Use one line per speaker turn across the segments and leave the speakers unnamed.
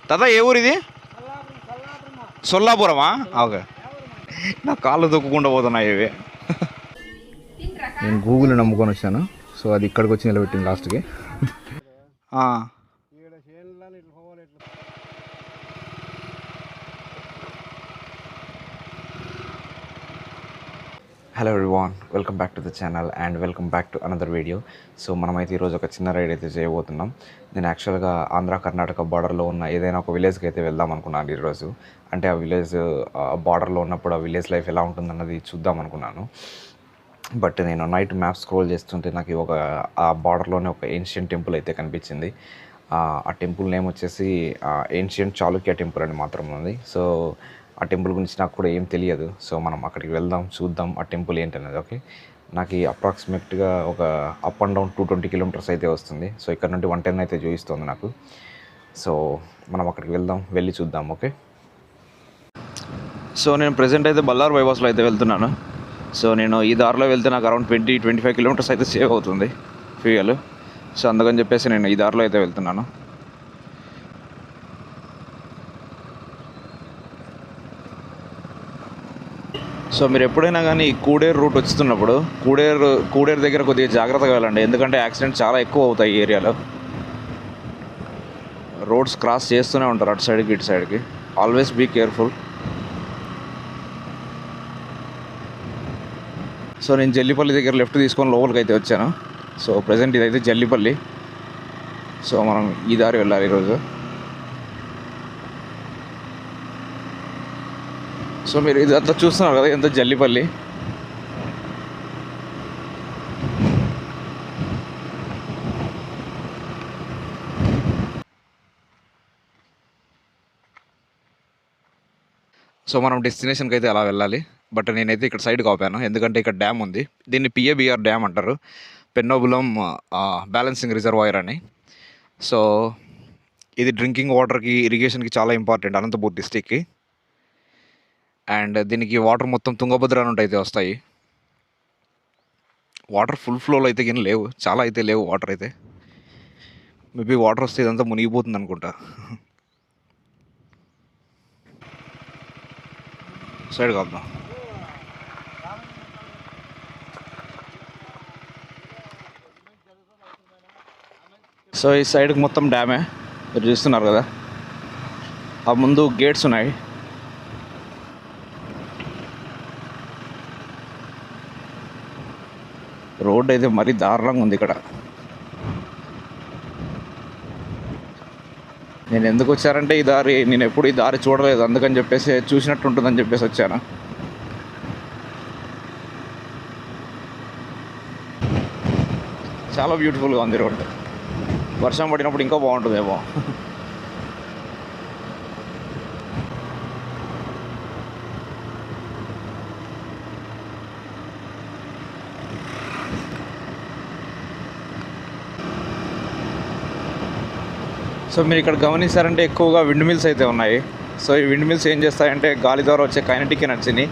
తాత ఏ ఊరు ఇది? సొల్లాపురమా? ఓకే. నా కాళ్ళు తొక్కకుండా పోతున్నాయి ఇవి. నేను గూగుల్ నమ్ముకొని వచ్చాను, సో అది ఇక్కడికి వచ్చి నిలబెట్టింది లాస్ట్కి. Hello everyone, welcome back to the channel and welcome back to another video. So మనమైతే ఈరోజు ఒక చిన్న రైడ్ అయితే చేయబోతున్నాం. నేను యాక్చువల్గా ఆంధ్ర కర్ణాటక బార్డర్లో ఉన్న ఏదైనా ఒక విలేజ్కి అయితే వెళ్దాం అనుకున్నాను ఈరోజు. అంటే ఆ విలేజ్ బార్డర్లో ఉన్నప్పుడు ఆ విలేజ్ లైఫ్ ఎలా ఉంటుందన్నది చూద్దాం అనుకున్నాను. బట్ నేను నైట్ మ్యాప్ స్క్రోల్ చేస్తుంటే నాకు ఆ బార్డర్లోనే ఒక ఏన్షియంట్ టెంపుల్ అయితే కనిపించింది. ఆ టెంపుల్ నేమ్ వచ్చేసి ఏన్షియంట్ చాళుక్య టెంపుల్ అని మాత్రం ఉంది. సో ఆ టెంపుల్ గురించి నాకు కూడా ఏం తెలియదు. సో మనం అక్కడికి వెళ్దాం, చూద్దాం ఆ టెంపుల్ ఏంటనేది. ఓకే, నాకు అప్రాక్సిమేట్గా ఒక అప్ అండ్ డౌన్ 220 కిలోమీటర్స్ అయితే వస్తుంది. సో ఇక్కడ నుండి 110 అయితే చూపిస్తుంది నాకు. సో మనం అక్కడికి వెళ్దాం, వెళ్ళి చూద్దాం. ఓకే, సో నేను ప్రజెంట్ అయితే బల్లార్ బైపాస్లో అయితే వెళ్తున్నాను. సో నేను ఈ దారిలో వెళ్తే నాకు అరౌండ్ 20-25 కిలోమీటర్స్ అయితే సేవ్ అవుతుంది ఫ్యూయల్. సో అందుకని చెప్పేసి నేను ఈ దారిలో అయితే వెళ్తున్నాను. సో మీరు ఎప్పుడైనా కానీ కూడేరు రూట్ వస్తున్నప్పుడు కూడేరు దగ్గర కొద్దిగా జాగ్రత్తగా వెళ్ళండి, ఎందుకంటే యాక్సిడెంట్ చాలా ఎక్కువ అవుతాయి ఈ ఏరియాలో. రోడ్స్ క్రాస్ చేస్తూనే ఉంటారు అటు సైడ్కి ఇటు సైడ్కి. Always be careful. సో నేను జల్లిపల్లి దగ్గర లెఫ్ట్ తీసుకొని లోపలికి అయితే వచ్చాను. సో ప్రజెంట్ ఇదైతే జల్లిపల్లి. సో మనం ఈ దారి వెళ్ళాలి ఈరోజు. సో మీరు ఇదంతా చూస్తున్నారు కదా, ఎంత జల్లిపల్లి. సో మనం డెస్టినేషన్కి అయితే అలా వెళ్ళాలి. బట్ నేనైతే ఇక్కడ సైడ్కి ఆపాను, ఎందుకంటే ఇక్కడ డ్యామ్ ఉంది. దీన్ని పిఏబిఆర్ డ్యామ్ అంటారు, పెన్నోబులం బ్యాలెన్సింగ్ రిజర్వాయర్ అని. సో ఇది డ్రింకింగ్ వాటర్కి, ఇరిగేషన్కి చాలా ఇంపార్టెంట్ అనంతపూర్ డిస్టిక్కి. అండ్ దీనికి వాటర్ మొత్తం తుంగభద్ర నుండి అయితే వస్తాయి. వాటర్ ఫుల్ ఫ్లోలో అయితే కానీ లేవు, చాలా అయితే లేవు వాటర్ అయితే. మేబీ వాటర్ వస్తే ఇదంతా మునిగిపోతుంది అనుకుంటా. సైడ్ కాద్దాం. సో ఈ సైడ్కి మొత్తం డ్యామే, మీరు చూస్తున్నారు కదా. ఆ ముందు గేట్స్ ఉన్నాయి. రోడ్ అయితే మరీ దారుణంగా ఉంది ఇక్కడ. నేను ఎందుకు వచ్చానంటే నేను ఎప్పుడు ఈ దారి చూడలేదు, అందుకని చెప్పేసి చూసినట్టు ఉంటుందని చెప్పేసి వచ్చాను. చాలా బ్యూటిఫుల్గా ఉంది రోడ్. వర్షం పడినప్పుడు ఇంకా బాగుంటుందేమో. సో మీరు ఇక్కడ గమనించారంటే ఎక్కువగా విండ్ మిల్స్ అయితే ఉన్నాయి. సో ఈ విండ్ మిల్స్ ఏం చేస్తాయంటే గాలి ద్వారా వచ్చే కైనెటిక్ ఎనర్జీని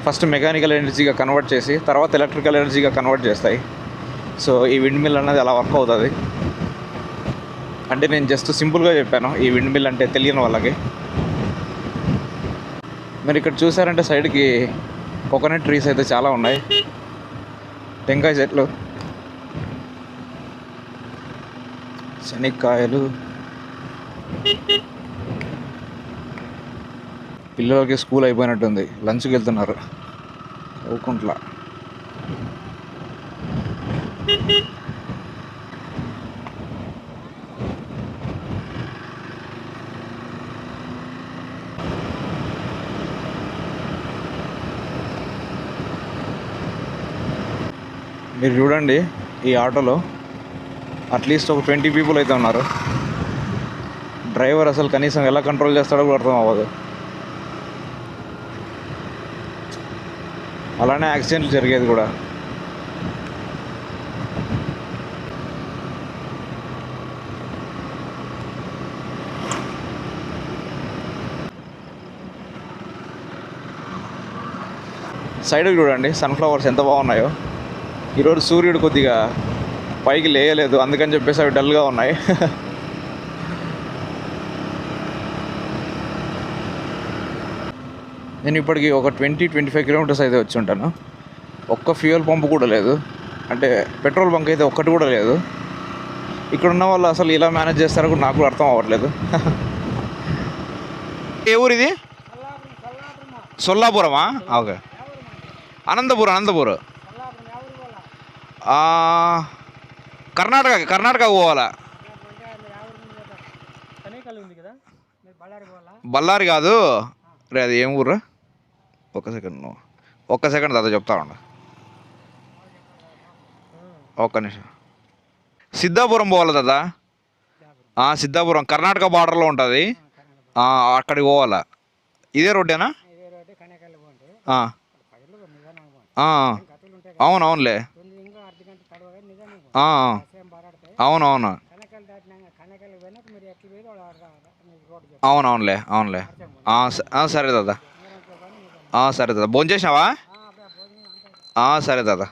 ఫస్ట్ మెకానికల్ ఎనర్జీగా కన్వర్ట్ చేసి తర్వాత ఎలక్ట్రికల్ ఎనర్జీగా కన్వర్ట్ చేస్తాయి. సో ఈ విండ్ మిల్ అనేది అలా వర్క్ అవుతుంది. అంటే నేను జస్ట్ సింపుల్గా చెప్పాను ఈ విండ్ మిల్ అంటే తెలియని వాళ్ళకి. మీరు ఇక్కడ చూసారంటే సైడ్కి కోకోనట్ ట్రీస్ అయితే చాలా ఉన్నాయి, టెంకాయ చెట్లు, శనక్కాయలు. పిల్లలకి స్కూల్ అయిపోయినట్టుంది, లంచ్కి వెళ్తున్నారు చదువుకుంట్లా. మీరు చూడండి ఈ ఆటోలో అట్లీస్ట్ ఒక 20 పీపుల్ అయితే ఉన్నారు. డ్రైవర్ అసలు కనీసం ఎలా కంట్రోల్ చేస్తాడో కూడా అర్థం అవ్వదు. అలానే యాక్సిడెంట్లు జరిగేది కూడా. సైడ్కి చూడండి సన్ఫ్లవర్స్ ఎంత బాగున్నాయో. ఈరోజు సూర్యుడు కొద్దిగా పైకి లేయలేదు, అందుకని చెప్పేసి అవి డల్గా ఉన్నాయి. నేను ఇప్పటికి ఒక 20-25 కిలోమీటర్స్ అయితే వచ్చి ఉంటాను. ఒక్క ఫ్యూయల్ పంప్ కూడా లేదు, అంటే పెట్రోల్ బంక్ అయితే ఒక్కటి కూడా లేదు. ఇక్కడ ఉన్న వాళ్ళు అసలు ఇలా మేనేజ్ చేస్తారో కూడా నాకు కూడా అర్థం అవ్వట్లేదు. ఏ ఊరు ఇది? సొల్లాపురమా? ఓకే. అనంతపూర్. కర్ణాటక పోవాలా? బళ్ళారి కాదు రే, అది ఏం ఊర్రా? ఒక్క సెకండ్ దాదా చెప్తా ఉండ. ఒక్క నిమిషం. సిద్ధాపురం పోవాలి దాదా. సిద్ధాపురం కర్ణాటక బార్డర్లో ఉంటుంది, అక్కడికి పోవాలా. ఇదే రోడ్డేనా? అవునవునులే. అవునవును. అవునవునులే. సరే దాదా. సరే దాదా, భోజనం చేసినావా? సరే దాదా.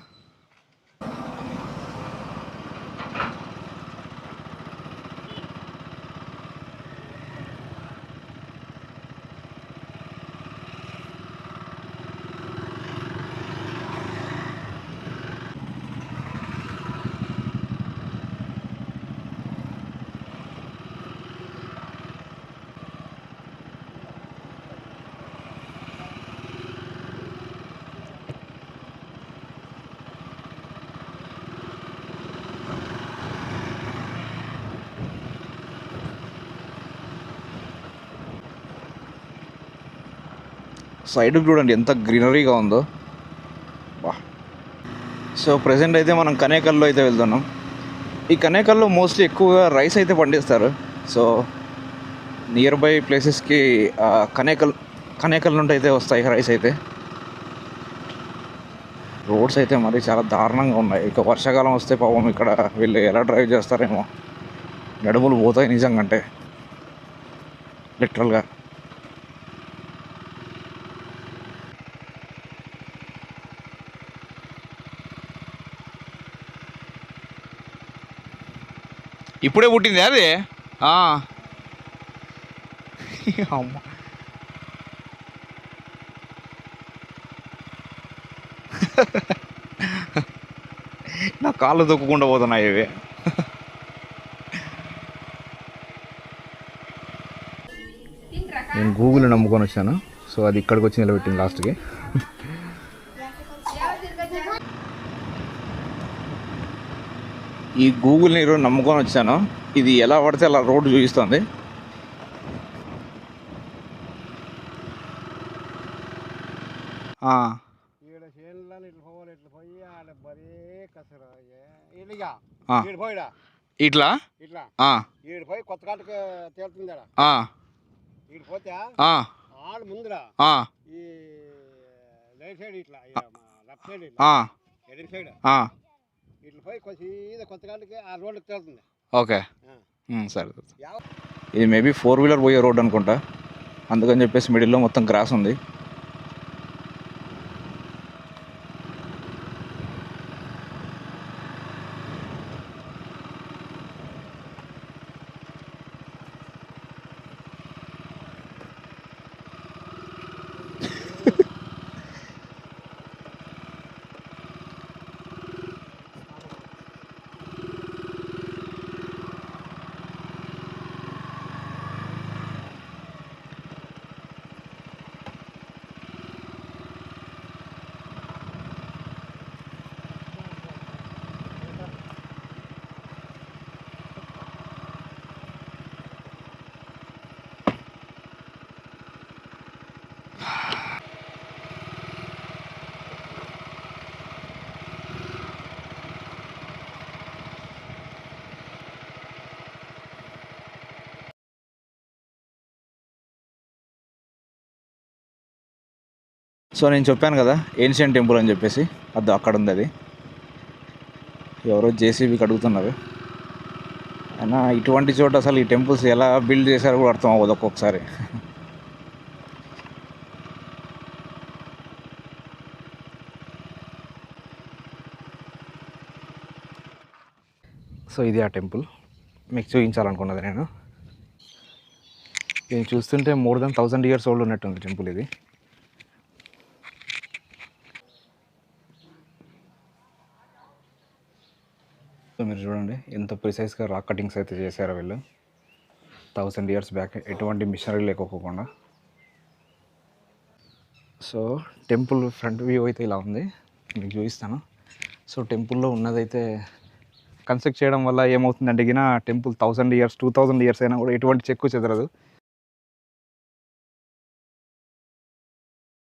సైడ్కి చూడండి ఎంత గ్రీనరీగా ఉందో. సో ప్రజెంట్ అయితే మనం కనేకల్లో అయితే వెళ్తున్నాం. ఈ కనేకల్లో మోస్ట్లీ ఎక్కువగా రైస్ అయితే పండిస్తారు. సో నియర్ బై ప్లేసెస్కి కనేకల్ నుండి అయితే వస్తాయి రైస్ అయితే. రోడ్స్ అయితే మరి చాలా దారుణంగా ఉన్నాయి. ఇక వర్షాకాలం వస్తే పాపం ఇక్కడ వీళ్ళు ఎలా డ్రైవ్ చేస్తారేమో, నడుములు పోతాయి నిజంగా, అంటే లిటరల్గా. ఇప్పుడే పుట్టింది అది. అమ్మ, నా కాళ్ళు తొక్కకుండా పోతున్నాయి ఇవి. నేను గూగుల్ నమ్ముకొని వచ్చాను, సో అది ఇక్కడికి వచ్చి నిలబెట్టింది లాస్ట్కి. ఈ గూగుల్ని ఈరోజు నమ్ముకొని వచ్చాను, ఇది ఎలా పడితే అలా రోడ్డు చూపిస్తుంది. ఇట్లా ఓకే, సరే. ఇది మేబీ 4-వీలర్ పోయే రోడ్ అనుకుంటా, అందుకని చెప్పేసి మిడిల్లో మొత్తం గ్రాస్ ఉంది. సో నేను చెప్పాను కదా ఏన్షియన్ టెంపుల్ అని చెప్పేసి, అది అక్కడ ఉంది. అది ఎవరో జేసీబీకి అడుగుతున్నారు. అయినా ఇటువంటి చోట అసలు ఈ టెంపుల్స్ ఎలా బిల్డ్ చేశారో కూడా అర్థం అవ్వదు ఒక్కొక్కసారి. సో ఇది ఆ టెంపుల్ మీకు చూపించాలనుకున్నది నేను. ఇది చూస్తుంటే మోర్ దెన్ 1000 years ఓల్డ్ ఉన్నట్టుంది టెంపుల్ ఇది. సో మీరు చూడండి ఎంత ప్రిసైజ్గా రాక్ కటింగ్స్ అయితే చేశారో వీళ్ళు 1000 ఇయర్స్ బ్యాక్, ఎటువంటి మిషనరీ లేకపోకుండా. సో టెంపుల్ ఫ్రంట్ వ్యూ అయితే ఇలా ఉంది, మీకు చూపిస్తాను. సో టెంపుల్లో ఉన్నదైతే కన్స్ట్రక్ట్ చేయడం వల్ల ఏమవుతుందంటే గిన టెంపుల్ 1000 ఇయర్స్ 2000 ఇయర్స్ అయినా కూడా ఎటువంటి చెక్కు చెదరదు.